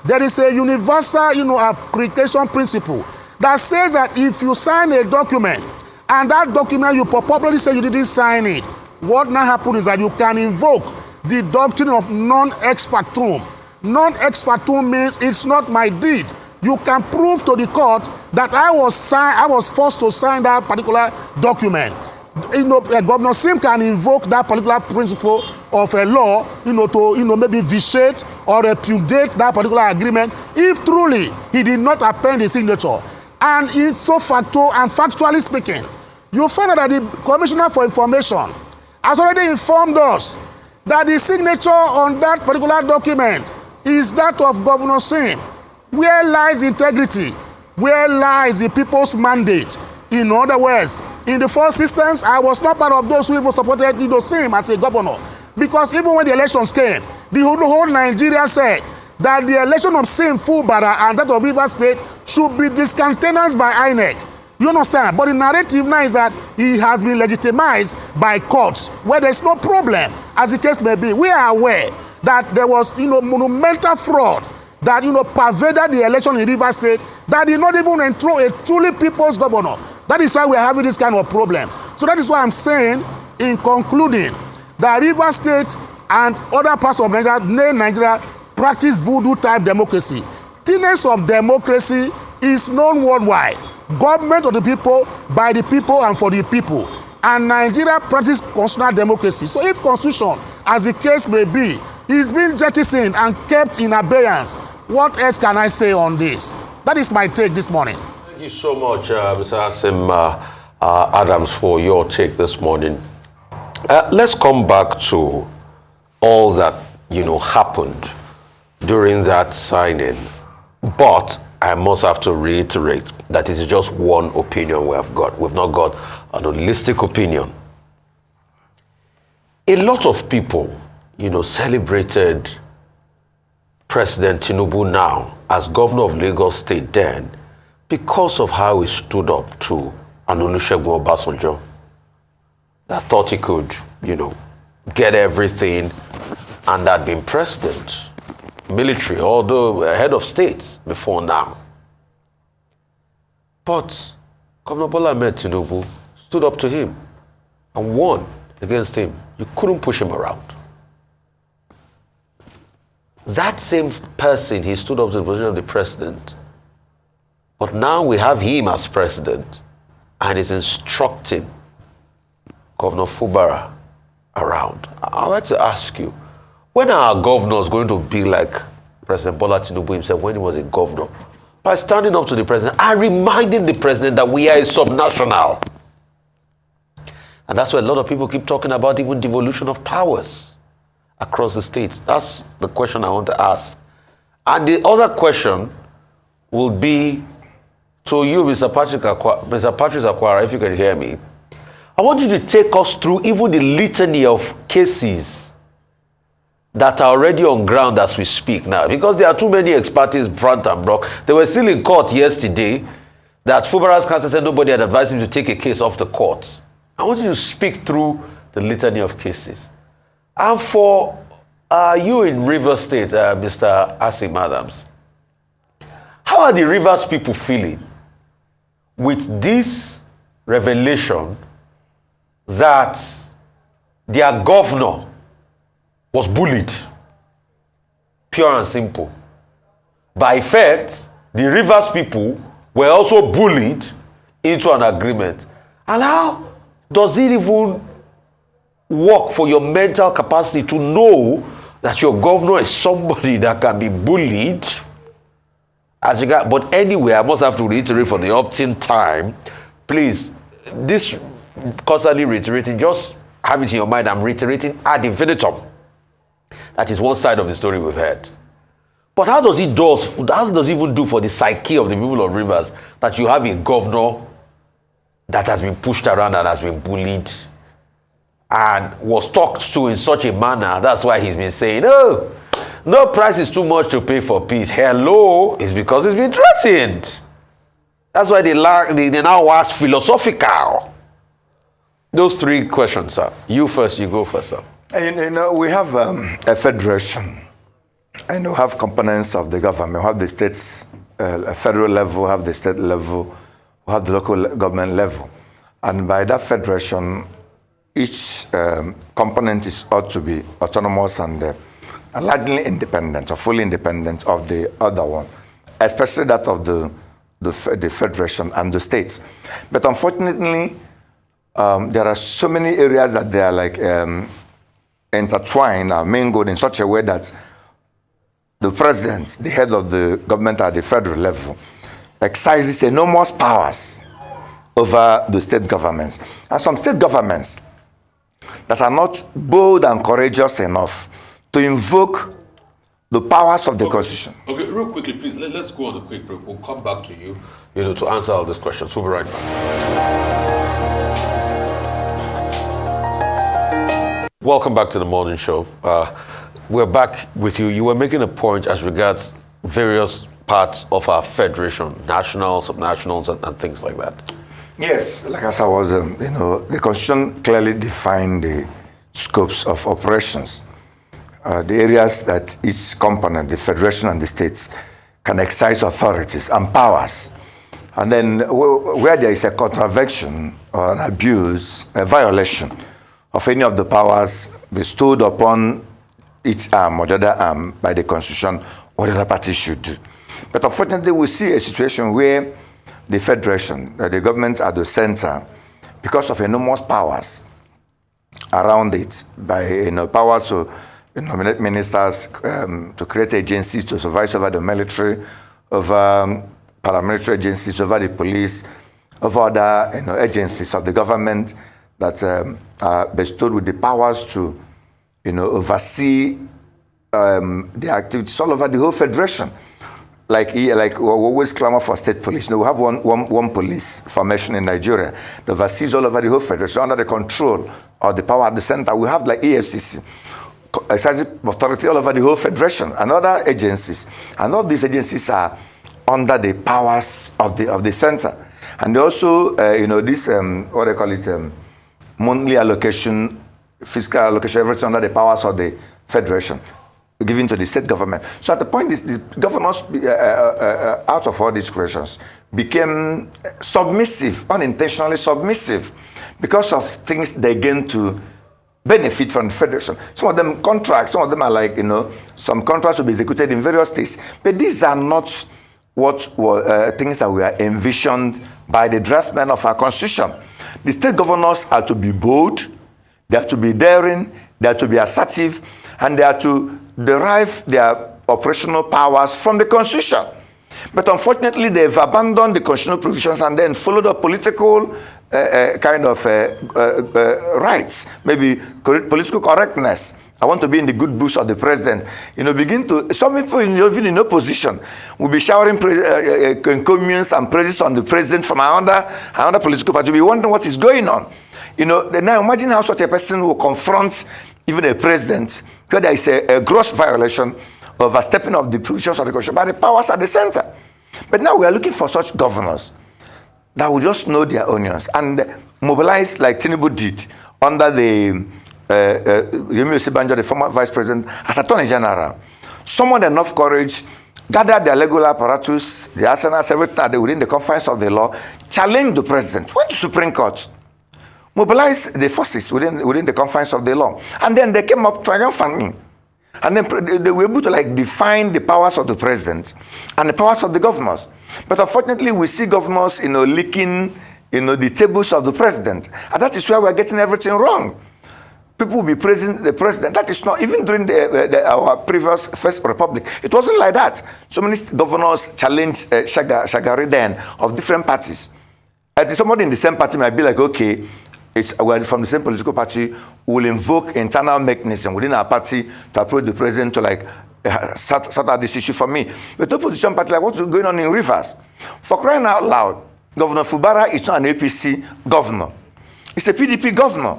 there is a universal, application principle that says that if you sign a document and that document you probably say you didn't sign it, what now happens is that you can invoke the doctrine of non-ex factum. Non-ex factum means it's not my deed. You can prove to the court that I was forced to sign that particular document. Governor Sim can invoke that particular principle of a law, to maybe vitiate or repudiate that particular agreement if truly he did not append his signature. And in so facto and factually speaking, you find out that the Commissioner for Information has already informed us that the signature on that particular document is that of Governor Sim. Where lies integrity? Where lies the people's mandate? In other words, in the first instance, I was not part of those who even supported Sim as a governor. Because even when the elections came, the whole Nigeria said that the election of Sim Fubara and that of Rivers State should be discountenanced by INEC. You understand? But the narrative now is that he has been legitimized by courts, where there's no problem, as the case may be. We are aware that there was, monumental fraud that, pervaded the election in Rivers State that did not even enthrone a truly people's governor. That is why we are having this kind of problems. So that is why I'm saying, in concluding, that Rivers State and other parts of Nigeria practice voodoo type democracy. Tenets of democracy is known worldwide. Government of the people, by the people, and for the people. And Nigeria practices constitutional democracy. So if constitution, as the case may be, is being jettisoned and kept in abeyance, what else can I say on this? That is my take this morning. Thank you so much, Mr. Asim Adams, for your take this morning. Let's come back to all that, happened during that signing. But I must have to reiterate that it is just one opinion we have got. We've not got an holistic opinion. A lot of people, celebrated President Tinubu now as governor of Lagos State then because of how he stood up to Olusegun Obasanjo. That thought he could, get everything and had been president, military, although head of state before now. But Governor Bola Tinubu stood up to him and won against him. You couldn't push him around. That same person, he stood up to the position of the president. But now we have him as president and is instructing Governor Fubara around. I'd like to ask you, when are our governors going to be like President Bola Tinubu himself when he was a governor? By standing up to the president and reminding the president that we are a subnational. And that's why a lot of people keep talking about even devolution of powers across the states. That's the question I want to ask. And the other question will be to you, Mr. Patrick Akwara, if you can hear me. I want you to take us through even the litany of cases that are already on ground as we speak now, because there are too many expertise front and back. They were still in court yesterday that Fubara's counsel said nobody had advised him to take a case off the court. I want you to speak through the litany of cases. And for you in Rivers State, Mr. Asim Adams, how are the Rivers people feeling with this revelation that their governor was bullied, pure and simple? By effect, the Rivers people were also bullied into an agreement. And how does it even work for your mental capacity to know that your governor is somebody that can be bullied? But anyway, I must have to reiterate for the opt-in time, please, this constantly reiterating, just have it in your mind, I'm reiterating ad infinitum. That is one side of the story we've heard. But how does it even do for the psyche of the people of Rivers that you have a governor that has been pushed around and has been bullied and was talked to in such a manner? That's why he's been saying, oh, no price is too much to pay for peace. Hello, it's because it's been threatened. That's why they now wax philosophical. Those three questions, sir. You first, you go first, sir. We have a federation, and we have components of the government. We have the states, federal level, we have the state level, we have the local government level. And by that federation, each component ought to be autonomous and largely independent or fully independent of the other one, especially that of the federation and the states. But unfortunately, there are so many areas that they are like intertwined, mingled in such a way that the president, the head of the government at the federal level, exercises enormous powers over the state governments. And some state governments that are not bold and courageous enough to invoke the powers of the Constitution. Okay, real quickly, please, let's go on a quick break. We'll come back to you, to answer all these questions. We'll be right back. Welcome back to the morning show. We're back with you. You were making a point as regards various parts of our federation, national, subnationals, and things like that. Yes, like as I was, the Constitution clearly defined the scopes of operations, the areas that each component, the federation and the states, can exercise authorities and powers And then where there is a contravention or an abuse, a violation of any of the powers bestowed upon each arm or the other arm by the Constitution, what the other party should do. But unfortunately, we see a situation where the Federation, the government at the center, because of enormous powers around it, by powers to nominate ministers, to create agencies to supervise over the military, over paramilitary agencies, over the police, over other agencies of the government that are bestowed with the powers to oversee the activities all over the whole federation. Like we always clamor for state police. We have one police formation in Nigeria that oversees all over the whole federation under the control of the power at the center. We have like EFCC, exercising authority all over the whole federation, and other agencies. And all these agencies are under the powers of the center. And also, this what they call it, monthly allocation, fiscal allocation, everything under the powers of the federation, given to the state government. So at the point, the governors, out of all these questions, became submissive, unintentionally submissive, because of things they gain to benefit from the federation. Some of them contracts, some of them are like, some contracts will be executed in various states. But these are not what were things that were envisioned by the draftsmen of our constitution. The state governors are to be bold, they are to be daring, they are to be assertive, and they are to derive their operational powers from the constitution. But unfortunately, they've abandoned the constitutional provisions and then followed a political kind of rights, maybe political correctness. I want to be in the good books of the president. Some people even in opposition will be showering encomiums and praises on the president from another political party. We wonder what is going on. Now imagine how such a person will confront even a president, where there is a gross violation of a stepping of the provisions of the Constitution by the powers at the center. But now we are looking for such governors that will just know their onions and mobilize like Tinubu did under the Yemi Osibanjo, the former vice president, as Attorney General. Someone enough courage, gathered their legal apparatus, the arsenals, everything that they within the confines of the law, challenged the president, went to Supreme Court, mobilized the forces within the confines of the law, and then they came up triumphantly. And then they were able to define the powers of the president and the powers of the governors. But unfortunately, we see governors, leaking, the tables of the president, and that is where we're getting everything wrong. People will be praising the president. That is not, even during our previous First Republic, it wasn't like that. So many governors challenged Shagari then of different parties. And somebody in the same party might be like, okay, we're from the same political party, will invoke internal mechanism within our party to approach the president to sort out this issue for me. But the opposition party, like what's going on in Rivers? For crying out loud, Governor Fubara is not an APC governor. It's a PDP governor.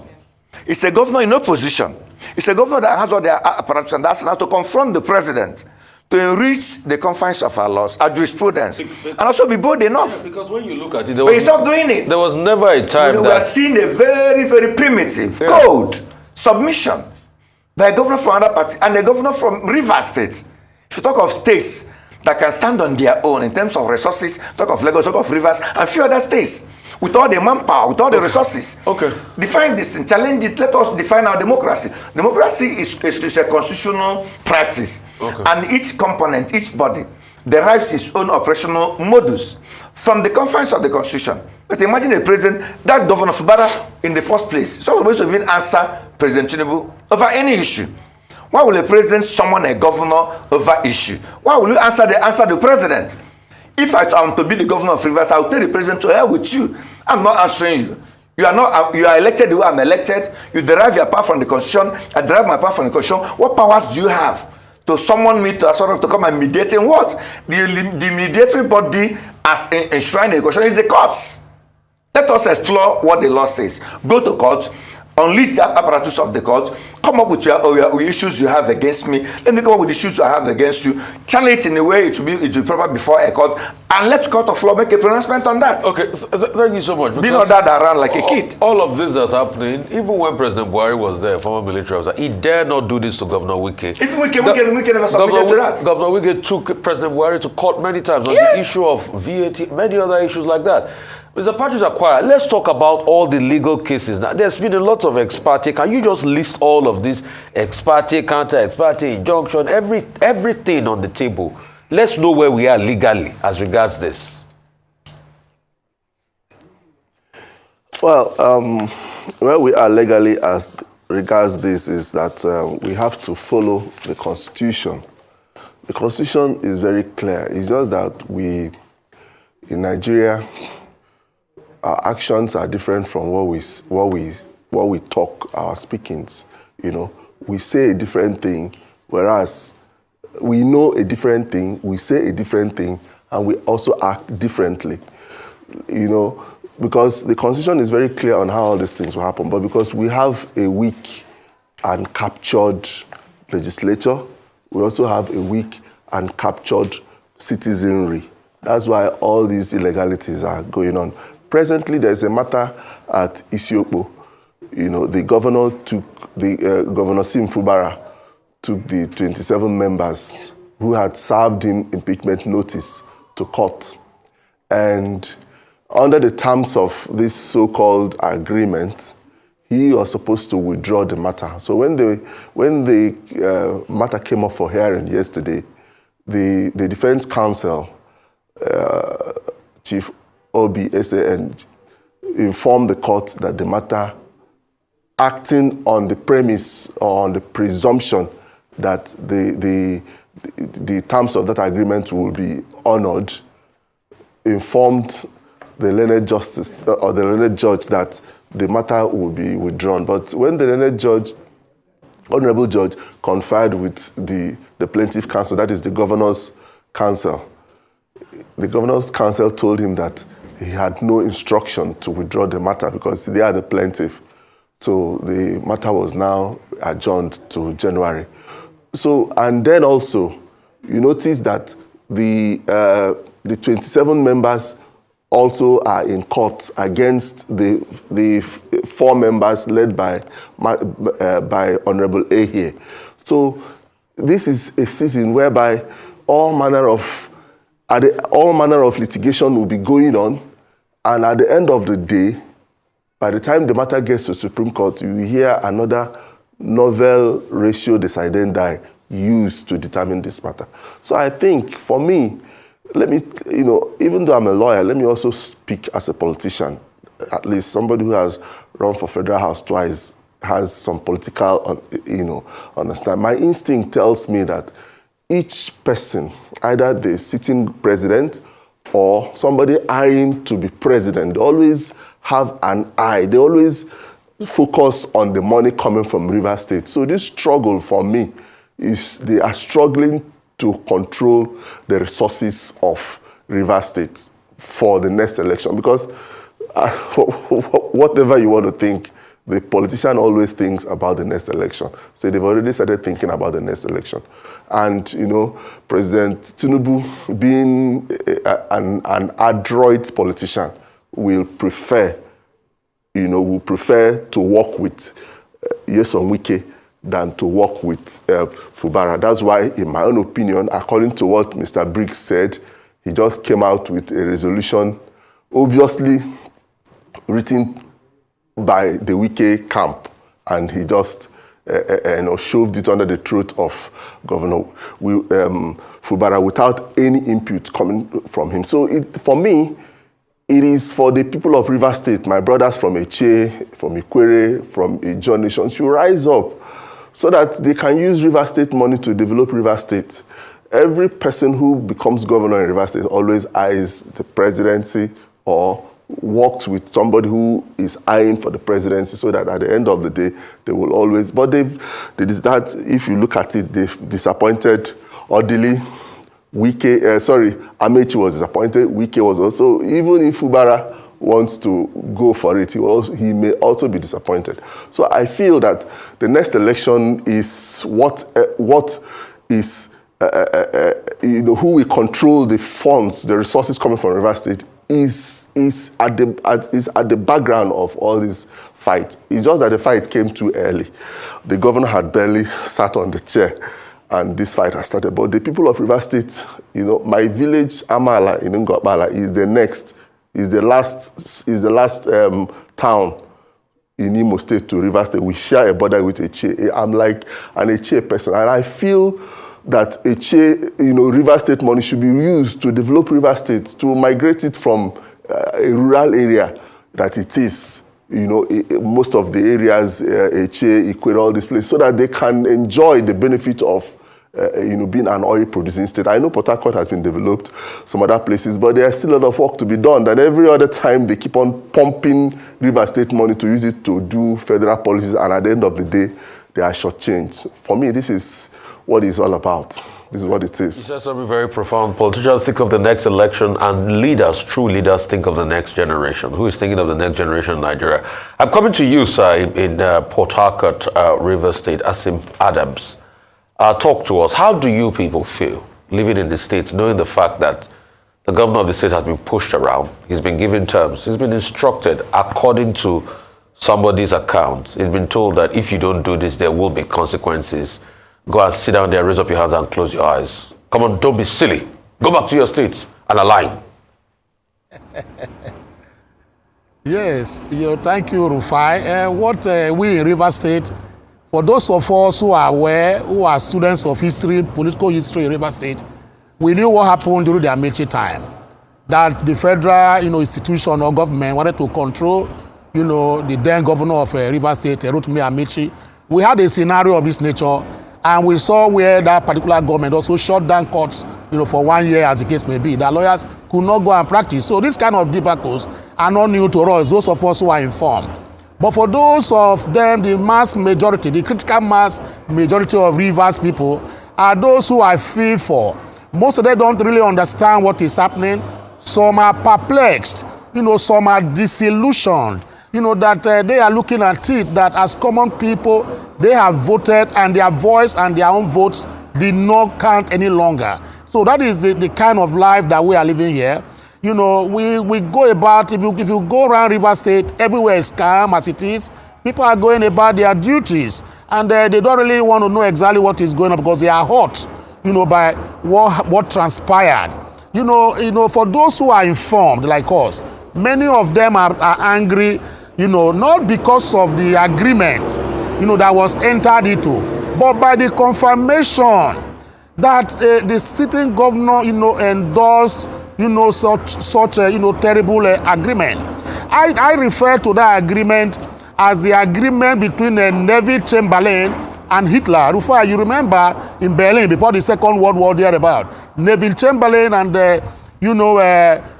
It's a governor in opposition. It's a governor that has all the apparatus and that's now to confront the president, to enrich the confines of our laws, our jurisprudence, and also be bold enough. Yeah, because when you look at it, but he's not doing it. There was never a time we are seeing a very, very primitive, cold submission by a governor from another party and a governor from Rivers State. If you talk of states that can stand on their own in terms of resources, talk of Lagos, talk of Rivers, and few other states, with all the manpower, with all the resources. Define this and challenge it. Let us define our democracy. Democracy is a constitutional practice. And each component, each body, derives its own operational modus from the confines of the Constitution. But imagine a president, that Governor Fubara in the first place, is supposed to even answer President Tinubu over any issue. Why will a president summon a governor over issue? Why will you answer the president? If I am to be the governor of Rivers, I will tell the president to hell with you. I'm not answering you. You are elected the way I'm elected. You derive your power from the Constitution. I derive my power from the Constitution. What powers do you have to summon me to come and mediate in what? The mediatory body as enshrined in the Constitution is the courts. Let us explore what the law says. Go to court, unleash the apparatus of the court, come up with your issues you have against me, let me come up with the issues I have against you, channel it in a way it will be proper before a court, and let the court of law make a pronouncement on that. Okay, thank you so much. Be not that around like a kid. All of this that's happening, even when President Buhari was there, former military officer, he dare not do this to Governor Wike. Even Wike never submitted to that. Governor Wike took President Buhari to court many times on the issue of VAT, many other issues like that. Mr. Patrick Akwara, let's talk about all the legal cases. Now, there's been a lot of ex parte. Can you just list all of these ex parte, counter ex parte, injunction, everything on the table? Let's know where we are legally as regards this. Well, where we are legally as regards this is that we have to follow the Constitution. The Constitution is very clear. It's just that we, in Nigeria, our actions are different from what we talk, our speakings. You know, we say a different thing, whereas we know a different thing, we say a different thing, and we also act differently. You know, because the Constitution is very clear on how all these things will happen, but because we have a weak and captured legislature, we also have a weak and captured citizenry. That's why all these illegalities are going on. Presently, there's a matter at Isiokpo. You know, the governor took, Governor Sim Fubara took the 27 members who had served him impeachment notice to court. And under the terms of this so-called agreement, he was supposed to withdraw the matter. So when the matter came up for hearing yesterday, the defense counsel, Chief Obi SAN, informed the court that the matter, acting on the premise or on the presumption that the terms of that agreement will be honored, informed the learned justice or the learned judge that the matter will be withdrawn. But when the learned judge, honorable judge, conferred with the plaintiff counsel, that is the governor's counsel, the governor's counsel told him that he had no instruction to withdraw the matter because they are the plaintiff. So the matter was now adjourned to January. So, and then also, you notice that the 27 members also are in court against the 4 members led by Honorable A here. So this is a season whereby all manner of litigation will be going on, and at the end of the day, by the time the matter gets to Supreme Court, you hear another novel ratio decidendi used to determine this matter. So I think, for me, let me, even though I'm a lawyer, let me also speak as a politician. At least somebody who has run for federal house twice has some political, understanding. My instinct tells me that each person, either the sitting president or somebody eyeing to be president, they always have an eye. They always focus on the money coming from River State. So this struggle for me is they are struggling to control the resources of River State for the next election. Because whatever you want to think, the politician always thinks about the next election. So they've already started thinking about the next election. And, President Tinubu, being an adroit politician, will prefer to work with Nyesom Wike than to work with Fubara. That's why, in my own opinion, according to what Mr. Briggs said, he just came out with a resolution, obviously written by the Wike camp, and he just shoved it under the throat of Governor Fubara without any input coming from him. So for me, it is for the people of River State, my brothers from Eche, from Ikwere, from Ijo Nation, to rise up so that they can use River State money to develop River State. Every person who becomes governor in River State always eyes the presidency or works with somebody who is eyeing for the presidency, so that at the end of the day, they will always, but if you look at it, they've disappointed Odili, Amechi was disappointed, Wike was also, even if Fubara wants to go for it, he may also be disappointed. So I feel that the next election is what is who will control the funds, the resources coming from Rivers State is at the background of all this fight. It's just that the fight came too early. The governor had barely sat on the chair, and this fight has started. But the people of Rivers State, my village Amala in Ngopala is the last town in Imo State to Rivers State. We share a border with Eche. I'm like an Eche person, and I feel that Eche, Rivers State money should be used to develop Rivers State, to migrate it from a rural area that it is. Most of the areas, Eche, Ikwere, all these places, so that they can enjoy the benefit of being an oil-producing state. I know Port Harcourt has been developed, some other places, but there's still a lot of work to be done. And every other time they keep on pumping Rivers State money to use it to do federal policies, and at the end of the day, they are shortchanged. For me, this is what it's all about. This is what it is. You said something very profound. Politicians think of the next election, and leaders, true leaders, think of the next generation. Who is thinking of the next generation in Nigeria? I'm coming to you, sir, in Port Harcourt, Rivers State, Asim Adams. Talk to us. How do you people feel living in the States, knowing the fact that the governor of the state has been pushed around, he's been given terms, he's been instructed according to somebody's account, he's been told that if you don't do this, there will be consequences. Go and sit down there, raise up your hands and close your eyes. Come on, don't be silly. Go back to your states and align. Yes, thank you, Rufai. What we in Rivers State, for those of us who are aware, who are students of history, political history in Rivers State, we knew what happened during the Amechi time. That the federal, institution or government wanted to control, the then governor of Rivers State, Rotimi Amechi. We had a scenario of this nature, and we saw where that particular government also shut down courts, for 1 year, as the case may be. That lawyers could not go and practice. So this kind of debacles are not new to us, those of us who are informed. But for those of them, the mass majority, the critical mass majority of Rivers people, are those who are fearful. Most of them don't really understand what is happening. Some are perplexed. Some are disillusioned. That they are looking at it that as common people, they have voted and their voice and their own votes did not count any longer. So that is the kind of life that we are living here. We go about, if you go around Rivers State, everywhere is calm as it is. People are going about their duties, and they don't really want to know exactly what is going on because they are hot, by what transpired. For those who are informed like us, many of them are angry, not because of the agreement, that was entered into, but by the confirmation that the sitting governor, endorsed, such a, terrible agreement. I refer to that agreement as the agreement between Neville Chamberlain and Hitler. Rufai, you remember in Berlin before the Second World War thereabout, Neville Chamberlain and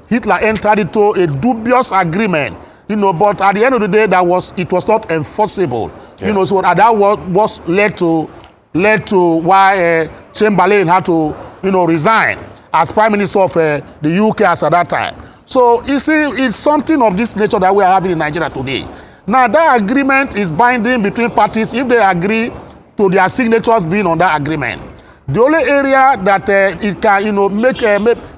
Hitler entered into a dubious agreement. But at the end of the day, it was not enforceable. Yeah. So that was led to why Chamberlain had to, resign as Prime Minister of the UK as at that time. So you see, it's something of this nature that we are having in Nigeria today. Now that agreement is binding between parties if they agree to their signatures being on that agreement. The only area that it can, make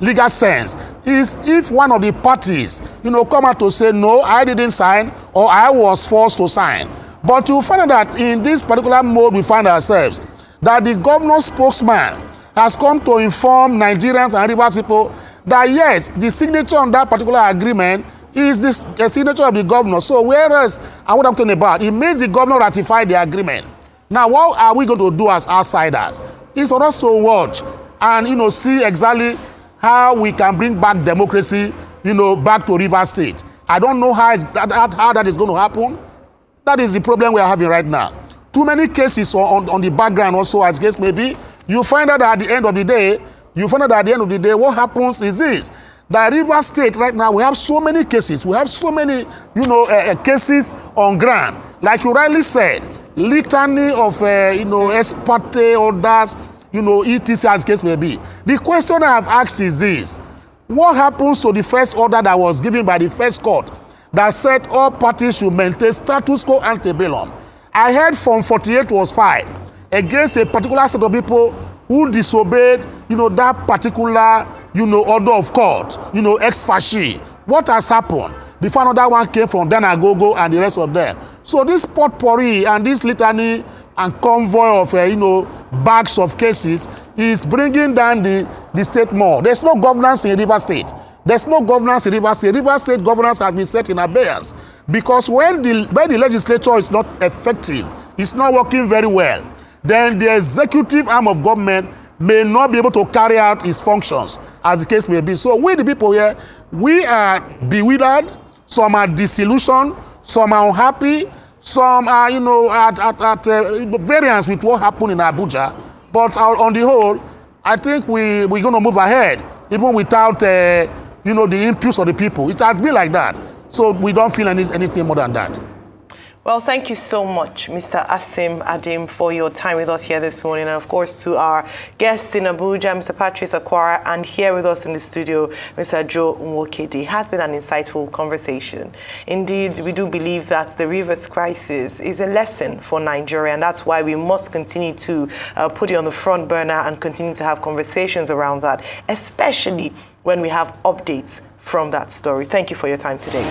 legal sense is if one of the parties, come out to say, no, I didn't sign, or I was forced to sign. But you find that in this particular mode we find ourselves, that the governor's spokesman has come to inform Nigerians and Rivers people that yes, the signature on that particular agreement is the signature of the governor. So whereas, and what I'm talking about, it means the governor ratified the agreement. Now, what are we going to do as outsiders? It's for us to watch and, see exactly how we can bring back democracy, back to Rivers State. I don't know how that is going to happen. That is the problem we are having right now. Too many cases on the background also, as case may be. You find out that at the end of the day, what happens is this. The Rivers State right now, we have so many cases. We have so many, cases on ground. Like you rightly said, litany of, ex parte orders, etc. as case may be. The question I have asked is this. What happens to the first order that was given by the first court that said all parties should maintain status quo ante bellum? I heard from 48 was filed against a particular set of people who disobeyed, that particular, order of court, ex facie. What has happened? Before another one came from Danagogo and the rest of them. So this potpourri and this litany and convoy of, bags of cases is bringing down the state more. There's no governance in Rivers State. There's no governance in Rivers State. Rivers State governance has been set in abeyance because when the legislature is not effective, it's not working very well, then the executive arm of government may not be able to carry out its functions, as the case may be. So we, the people here, we are bewildered, some are disillusioned, some are unhappy, some are, at variance with what happened in Abuja. But on the whole, I think we're going to move ahead, even without, the impulse of the people. It has been like that. So we don't feel anything more than that. Well, thank you so much, Mr. Asim Adim, for your time with us here this morning. And of course, to our guests in Abuja, Mr. Patrice Akwara, and here with us in the studio, Mr. Joe Nwokedi. It has been an insightful conversation. Indeed, we do believe that the Rivers crisis is a lesson for Nigeria, and that's why we must continue to put it on the front burner and continue to have conversations around that, especially when we have updates from that story. Thank you for your time today.